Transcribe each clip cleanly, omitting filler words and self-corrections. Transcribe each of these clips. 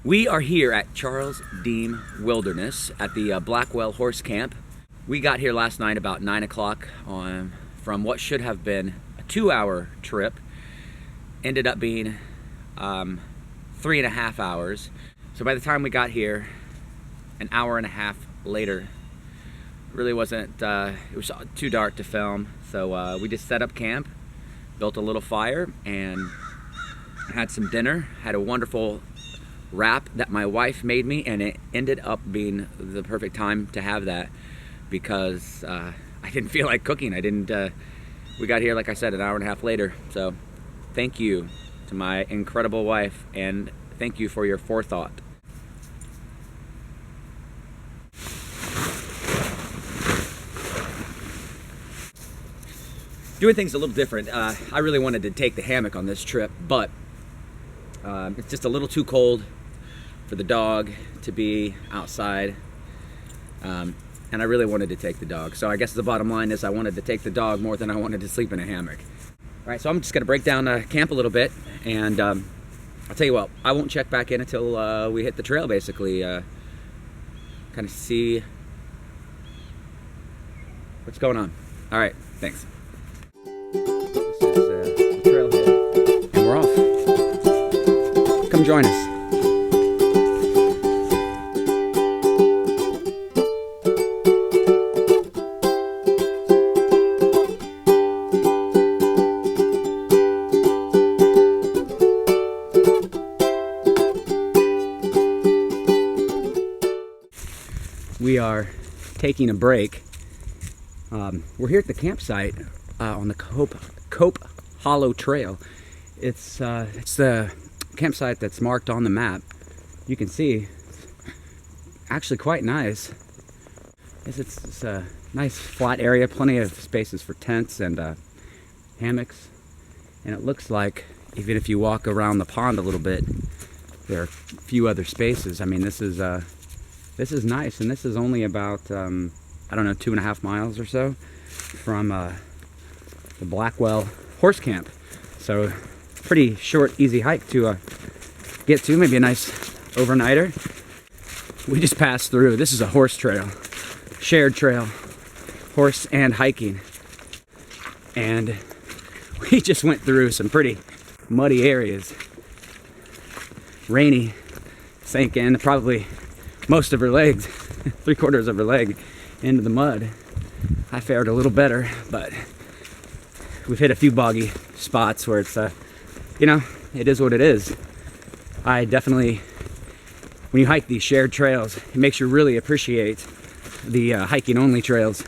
We are here at Charles Deam Wilderness at the Blackwell Horse Camp. We got here last night about 9 o'clock from what should have been a 2-hour trip. Ended up being 3.5 hours. So by the time we got here, an hour and a half later, it really wasn't, it was too dark to film. So we just set up camp, built a little fire, and had some dinner. Had a wonderful wrap that my wife made me, and it ended up being the perfect time to have that because I didn't feel like cooking. We got here, like I said, an hour and a half later. So thank you to my incredible wife, and thank you for your forethought. Doing things a little different. I really wanted to take the hammock on this trip, but it's just a little too cold for the dog to be outside, and I really wanted to take the dog. So I guess the bottom line is I wanted to take the dog more than I wanted to sleep in a hammock. All right, so I'm just gonna break down camp a little bit, and I'll tell you what, I won't check back in until we hit the trail, basically. Kind of see what's going on. All right, thanks. This is the trailhead, and we're off. Come join us. We are taking a break. We're here at the campsite on the Cope Hollow Trail. It's the campsite that's marked on the map. You can see it's actually quite nice. It's a nice flat area, plenty of spaces for tents and hammocks. And it looks like even if you walk around the pond a little bit, there are a few other spaces. I mean, this is nice, and this is only about, I don't know, 2.5 miles or so from the Blackwell Horse Camp. So pretty short, easy hike to get to, maybe a nice overnighter. We just passed through. This is a horse trail, shared trail, horse and hiking. And we just went through some pretty muddy areas. Rainy, sank in probably most of her legs, 3/4 of her leg into the mud. I fared a little better, but we've hit a few boggy spots where it's, you know, it is what it is. I definitely, when you hike these shared trails, it makes you really appreciate the hiking only trails.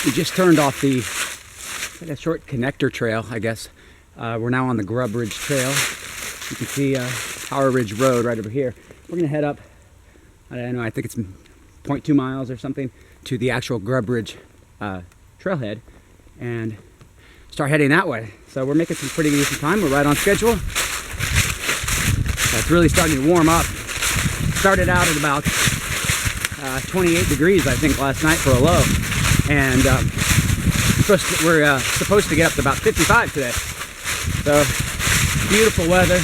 We just turned off the like a short connector trail, I guess. We're now on the Grubb Ridge Trail. You can see Power Ridge Road right over here. We're gonna head up, I don't know, I think it's 0.2 miles or something to the actual Grubb Ridge trailhead and start heading that way. So we're making some pretty decent time. We're right on schedule. It's really starting to warm up. Started out at about 28 degrees, I think, last night for a low. And we're supposed to get up to about 55 today. So beautiful weather.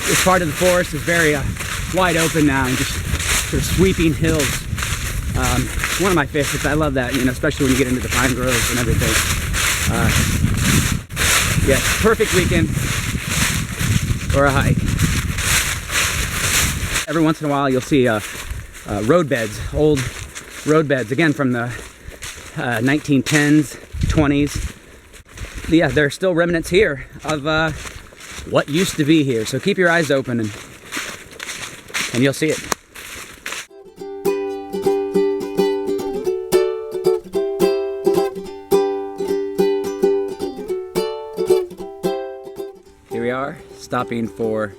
This part of the forest is very wide open now and just sort of sweeping hills. One of my favorites. I love that, you know, especially when you get into the pine groves and everything. Yeah, perfect weekend for a hike. Every once in a while you'll see road beds, old road beds, again from the 1910s, 20s. Yeah, there are still remnants here of what used to be here. So keep your eyes open and you'll see it. Here we are, stopping for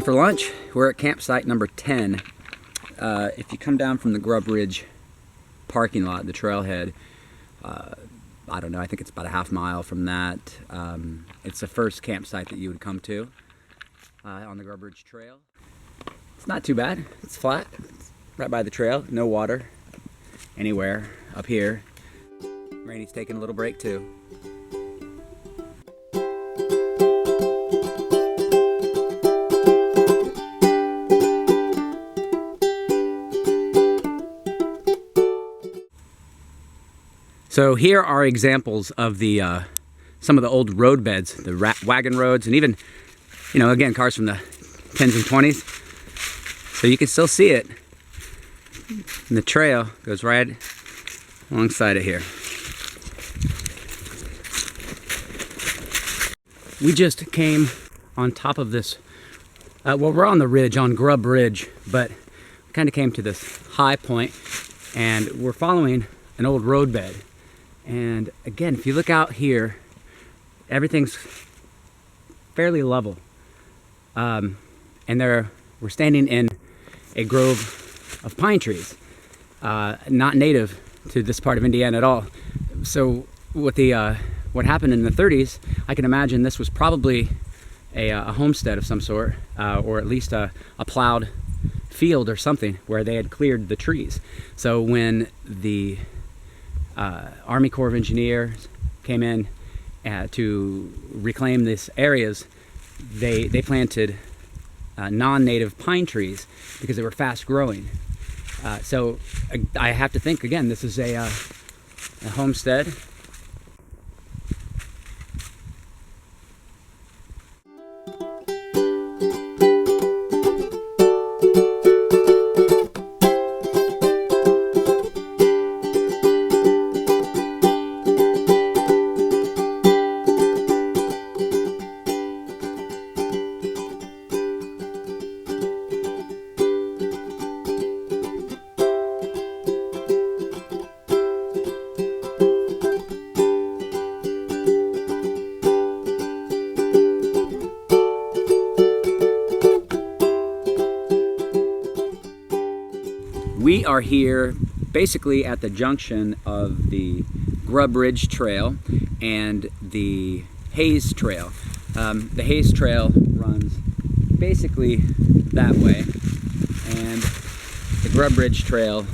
lunch. We're at campsite number 10 if you come down from the Grubb Ridge parking lot, the trailhead, I don't know, I think it's about a half mile from that. It's the first campsite that you would come to on the Grubb Ridge Trail. It's not too bad. It's flat. It's right by the trail. No water anywhere up here. Rainy's taking a little break too. So here are examples of the some of the old road beds, the wagon roads, and even, you know, again, cars from the 10s and 20s. So you can still see it. And the trail goes right alongside it here. We just came on top of this, well, we're on the ridge, on Grubb Ridge, but we kind of came to this high point, and we're following an old road bed. And again, if you look out here, everything's fairly level. And we're standing in a grove of pine trees, not native to this part of Indiana at all. So what happened in the 30s, I can imagine this was probably a homestead of some sort, or at least a plowed field or something where they had cleared the trees. So when the Army Corps of Engineers came in to reclaim these areas, they planted non-native pine trees because they were fast growing. So I have to think, again, this is a homestead. We are here basically at the junction of the Grubb Ridge Trail and the Hayes Trail. The Hayes Trail runs basically that way, and the Grubb Ridge Trail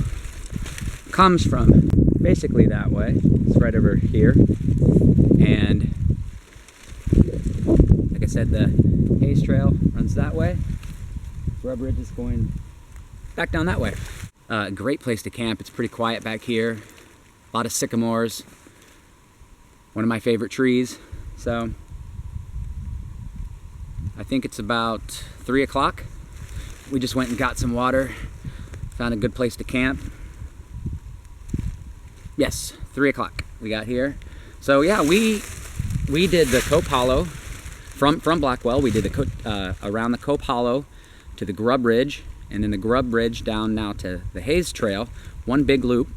comes from basically that way. It's right over here, and like I said, the Hayes Trail runs that way. Grubb Ridge is going back down that way. Great place to camp. It's pretty quiet back here. A lot of sycamores. One of my favorite trees. So I think it's about 3 o'clock. We just went and got some water. Found a good place to camp. Yes, 3 o'clock we got here. So yeah, we did the Cope Hollow from Blackwell. We did the around the Cope Hollow to the Grubb Ridge, and then the Grubb Ridge down now to the Hayes Trail, one big loop,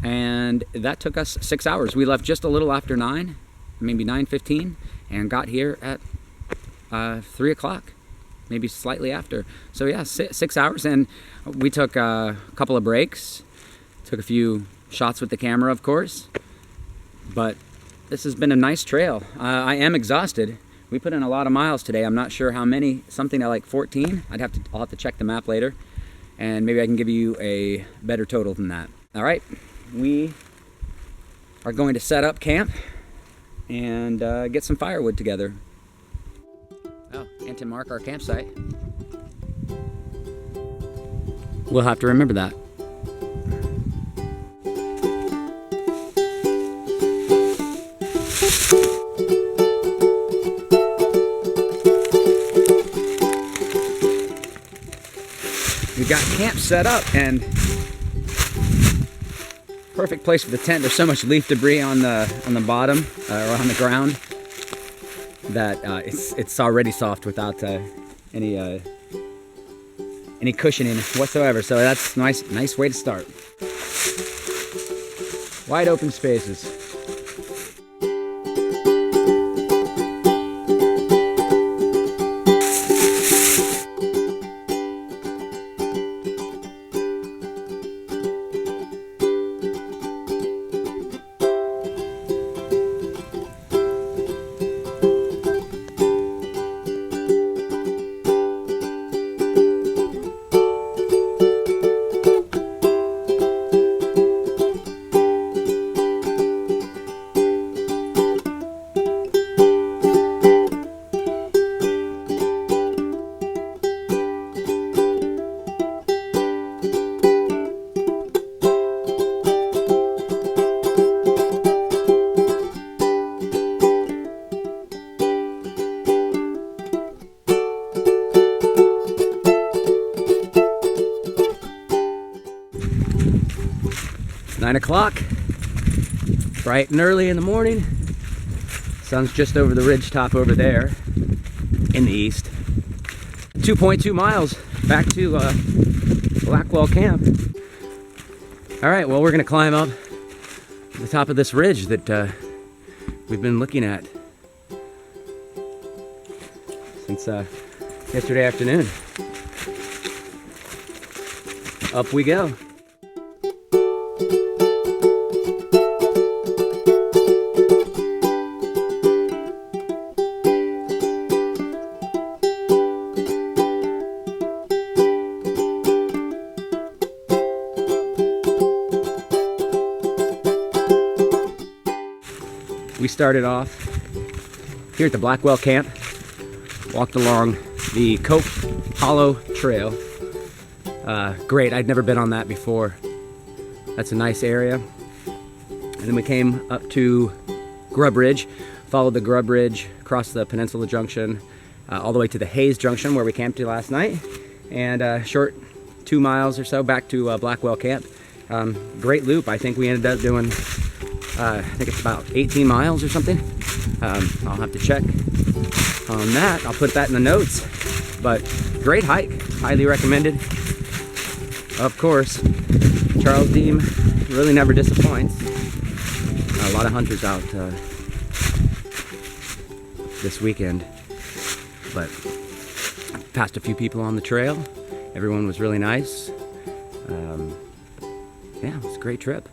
and that took us 6 hours. We left just a little after 9, maybe 9:15, and got here at 3 o'clock, maybe slightly after. So yeah, 6 hours, and we took a couple of breaks, took a few shots with the camera, of course, but this has been a nice trail. I am exhausted. We put in a lot of miles today. I'm not sure how many, something like 14. I'll have to check the map later, and maybe I can give you a better total than that. All right, we are going to set up camp and get some firewood together. Oh, and to mark our campsite. We'll have to remember that. We got camp set up, and perfect place for the tent. There's so much leaf debris on the bottom or on the ground that it's already soft without any cushioning whatsoever. So that's nice way to start. Wide open spaces. 9 o'clock, bright and early in the morning. Sun's just over the ridge top over there in the east. 2.2 miles back to Blackwell Camp. All right, well, we're gonna climb up the top of this ridge that we've been looking at since yesterday afternoon. Up we go. We started off here at the Blackwell Camp, walked along the Cope Hollow Trail. Great, I'd never been on that before. That's a nice area. And then we came up to Grubb Ridge, followed the Grubb Ridge, across the Peninsula Junction, all the way to the Hayes Junction where we camped last night, and a short 2 miles or so back to Blackwell Camp. Great loop. I think we ended up doing I think it's about 18 miles or something. I'll have to check on that. I'll put that in the notes. But great hike, highly recommended. Of course, Charles Deam really never disappoints. A lot of hunters out this weekend. But passed a few people on the trail. Everyone was really nice. Yeah, it was a great trip.